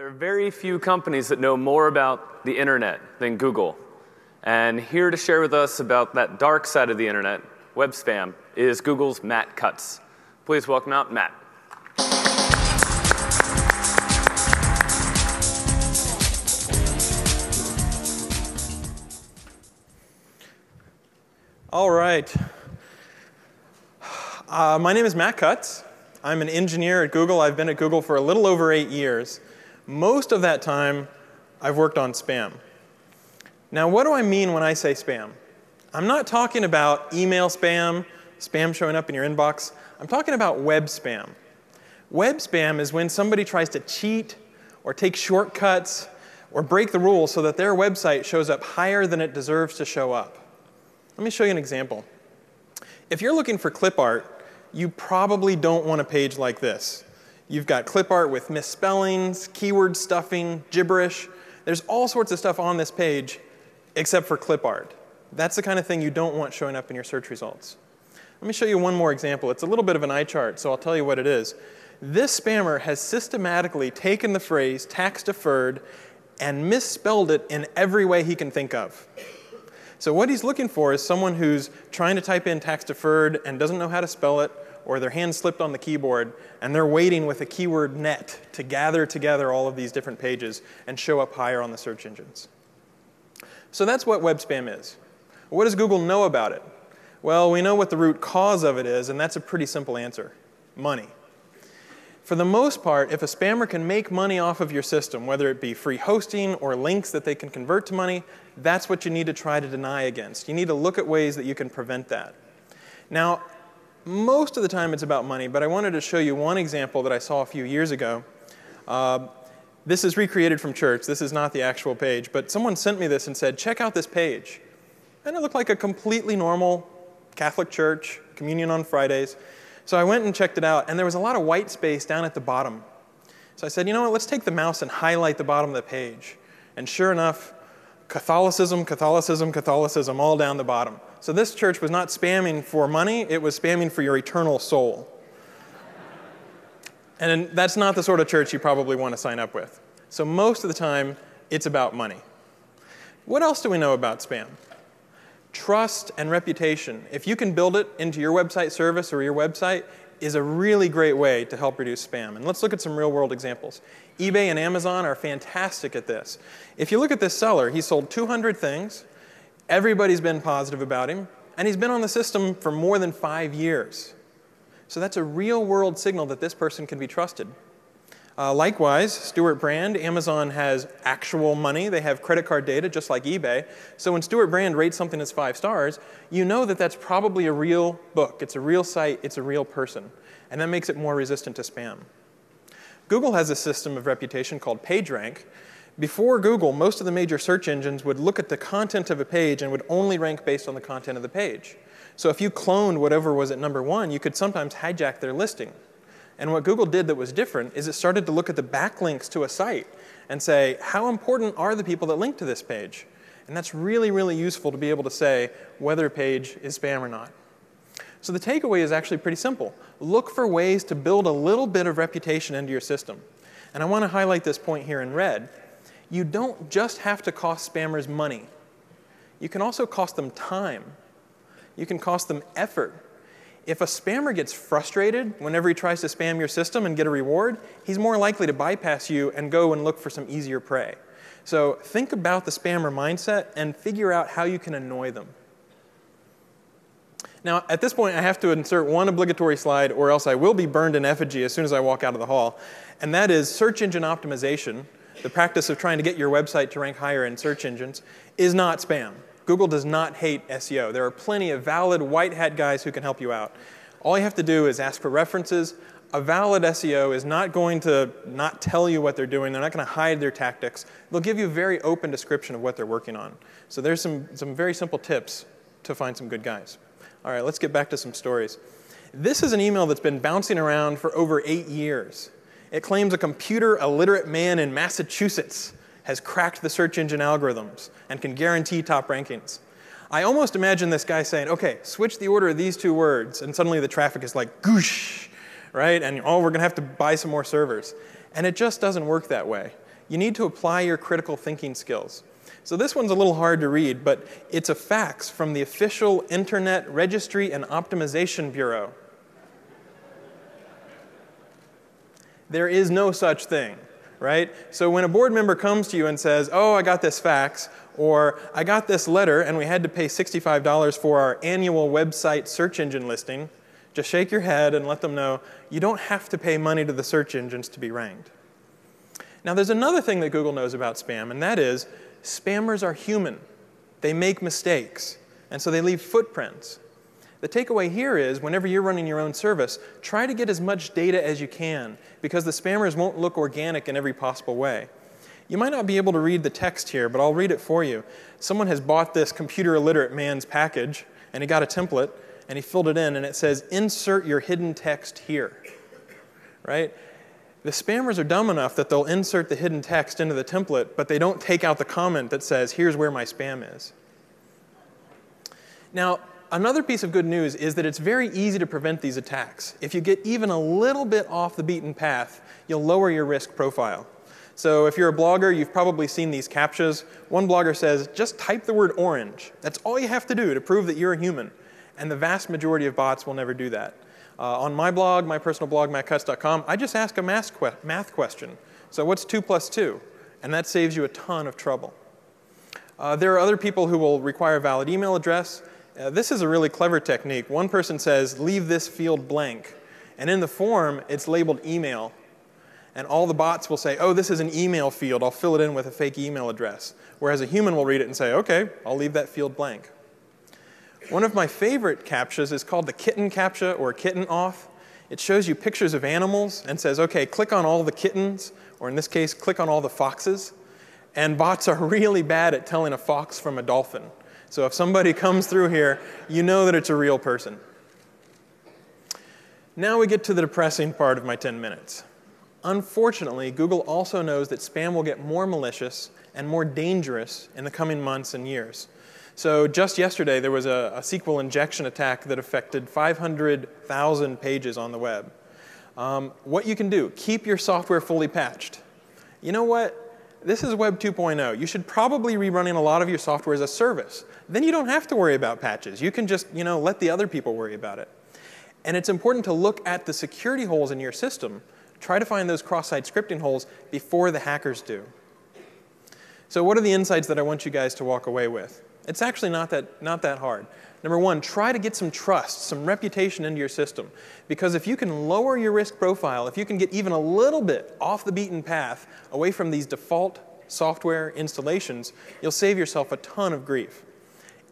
are very few companies that know more about the internet than Google. And here to share with us about that dark side of the internet, web spam, is Google's Matt Cutts. Please welcome out Matt. All right. My name is Matt Cutts. I'm an engineer at Google. I've been at Google for a little over 8 years. Most of that time, I've worked on spam. Now, what do I mean when I say spam? I'm not talking about email spam, spam showing up in your inbox. I'm talking about web spam. Web spam is when somebody tries to cheat or take shortcuts or break the rules so that their website shows up higher than it deserves to show up. Let me show you an example. If you're looking for clip art, you probably don't want a page like this. You've got clip art with misspellings, keyword stuffing, gibberish. There's all sorts of stuff on this page except for clip art. That's the kind of thing you don't want showing up in your search results. Let me show you one more example. It's a little bit of an eye chart, so I'll tell you what it is. This spammer has systematically taken the phrase tax deferred and misspelled it in every way he can think of. So what he's looking for is someone who's trying to type in tax deferred and doesn't know how to spell it, or their hand slipped on the keyboard, and they're waiting with a keyword net to gather together all of these different pages and show up higher on the search engines. So that's what web spam is. What does Google know about it? Well, we know what the root cause of it is, and that's a pretty simple answer: money. For the most part, if a spammer can make money off of your system, whether it be free hosting or links that they can convert to money, that's what you need to try to deny against. You need to look at ways that you can prevent that. Now, most of the time it's about money, but I wanted to show you one example that I saw a few years ago. This is recreated from church. This is not the actual page, but someone sent me this and said, check out this page. And it looked like a completely normal Catholic church, communion on Fridays. So I went and checked it out, and there was a lot of white space down at the bottom. So I said, you know what, let's take the mouse and highlight the bottom of the page. And sure enough, Catholicism, Catholicism, Catholicism, all down the bottom. So this church was not spamming for money, it was spamming for your eternal soul. And that's not the sort of church you probably want to sign up with. So most of the time, it's about money. What else do we know about spam? Trust and reputation. If you can build it into your website service or your website, is a really great way to help reduce spam. And let's look at some real-world examples. eBay and Amazon are fantastic at this. If you look at this seller, he sold 200 things. Everybody's been positive about him. And he's been on the system for more than 5 years. So that's a real-world signal that this person can be trusted. Likewise, Stewart Brand, Amazon has actual money. They have credit card data, just like eBay. So when Stewart Brand rates something as 5 stars, you know that that's probably a real book. It's a real site. It's a real person. And that makes it more resistant to spam. Google has a system of reputation called PageRank. Before Google, most of the major search engines would look at the content of a page and would only rank based on the content of the page. So if you cloned whatever was at number 1, you could sometimes hijack their listing. And what Google did that was different is it started to look at the backlinks to a site and say, how important are the people that link to this page? And that's really, really useful to be able to say whether a page is spam or not. So the takeaway is actually pretty simple. Look for ways to build a little bit of reputation into your system. And I want to highlight this point here in red. You don't just have to cost spammers money. You can also cost them time. You can cost them effort. If a spammer gets frustrated whenever he tries to spam your system and get a reward, he's more likely to bypass you and go and look for some easier prey. So think about the spammer mindset and figure out how you can annoy them. Now, at this point, I have to insert one obligatory slide, or else I will be burned in effigy as soon as I walk out of the hall. And that is search engine optimization, the practice of trying to get your website to rank higher in search engines, is not spam. Google does not hate SEO. There are plenty of valid white hat guys who can help you out. All you have to do is ask for references. A valid SEO is not going to not tell you what they're doing. They're not going to hide their tactics. They'll give you a very open description of what they're working on. So there's some very simple tips to find some good guys. All right, let's get back to some stories. This is an email that's been bouncing around for over 8 years. It claims a computer illiterate man in Massachusetts has cracked the search engine algorithms and can guarantee top rankings. I almost imagine this guy saying, OK, switch the order of these 2 words, and suddenly the traffic is like, goosh, right? And oh, we're going to have to buy some more servers. And it just doesn't work that way. you need to apply your critical thinking skills. So this one's a little hard to read, but it's a fax from the official Internet Registry and Optimization Bureau. There is no such thing, right? So when a board member comes to you and says, oh, I got this fax, or I got this letter and we had to pay $65 for our annual website search engine listing, just shake your head and let them know you don't have to pay money to the search engines to be ranked. Now there's another thing that Google knows about spam, and that is spammers are human. They make mistakes, and so they leave footprints. The takeaway here is whenever you're running your own service, try to get as much data as you can, because the spammers won't look organic in every possible way. You might not be able to read the text here, but I'll read it for you. Someone has bought this computer illiterate man's package, and he got a template, and he filled it in, and it says, insert your hidden text here, right? The spammers are dumb enough that they'll insert the hidden text into the template, but they don't take out the comment that says, here's where my spam is. Now, another piece of good news is that it's very easy to prevent these attacks. If you get even a little bit off the beaten path, you'll lower your risk profile. So if you're a blogger, you've probably seen these CAPTCHAs. One blogger says, just type the word orange. That's all you have to do to prove that you're a human. And the vast majority of bots will never do that. On my blog, my personal blog, mattcutts.com, I just ask a math question. So what's 2 plus 2? And that saves you a ton of trouble. There are other people who will require a valid email address. This is a really clever technique. One person says, leave this field blank. And in the form, it's labeled email. And all the bots will say, oh, this is an email field. I'll fill it in with a fake email address. Whereas a human will read it and say, OK, I'll leave that field blank. One of my favorite CAPTCHAs is called the kitten CAPTCHA, or kitten auth. It shows you pictures of animals and says, OK, click on all the kittens, or in this case, click on all the foxes. And bots are really bad at telling a fox from a dolphin. So if somebody comes through here, you know that it's a real person. Now we get to the depressing part of my 10 minutes. Unfortunately, Google also knows that spam will get more malicious and more dangerous in the coming months and years. So just yesterday, there was a SQL injection attack that affected 500,000 pages on the web. What you can do, keep your software fully patched. You know what? This is Web 2.0. You should probably be running a lot of your software as a service. Then you don't have to worry about patches. You can just let the other people worry about it. And it's important to look at the security holes in your system. Try to find those cross-site scripting holes before the hackers do. So what are the insights that I want you guys to walk away with? It's actually not that hard. Number one, try to get some trust, some reputation into your system. Because if you can lower your risk profile, if you can get even a little bit off the beaten path, away from these default software installations, you'll save yourself a ton of grief.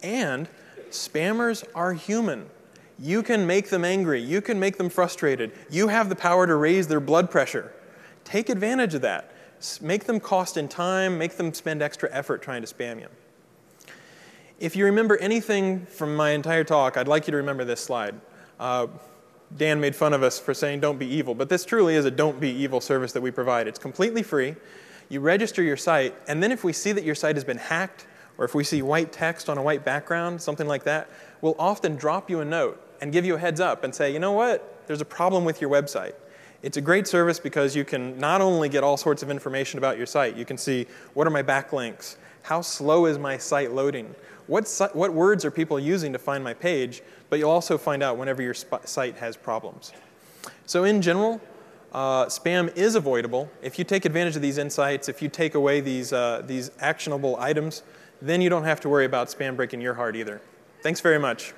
And spammers are human. You can make them angry. You can make them frustrated. You have the power to raise their blood pressure. Take advantage of that. Make them cost in time. Make them spend extra effort trying to spam you. If you remember anything from my entire talk, I'd like you to remember this slide. Dan made fun of us for saying don't be evil, but this truly is a don't be evil service that we provide. It's completely free. You register your site, and then if we see that your site has been hacked, or if we see white text on a white background, something like that, we'll often drop you a note and give you a heads up and say, you know what, there's a problem with your website. It's a great service because you can not only get all sorts of information about your site, you can see what are my backlinks, how slow is my site loading, what words are people using to find my page, but you'll also find out whenever your site has problems. So in general, spam is avoidable. If you take advantage of these insights, if you take away these actionable items, then you don't have to worry about spam breaking your heart either. Thanks very much.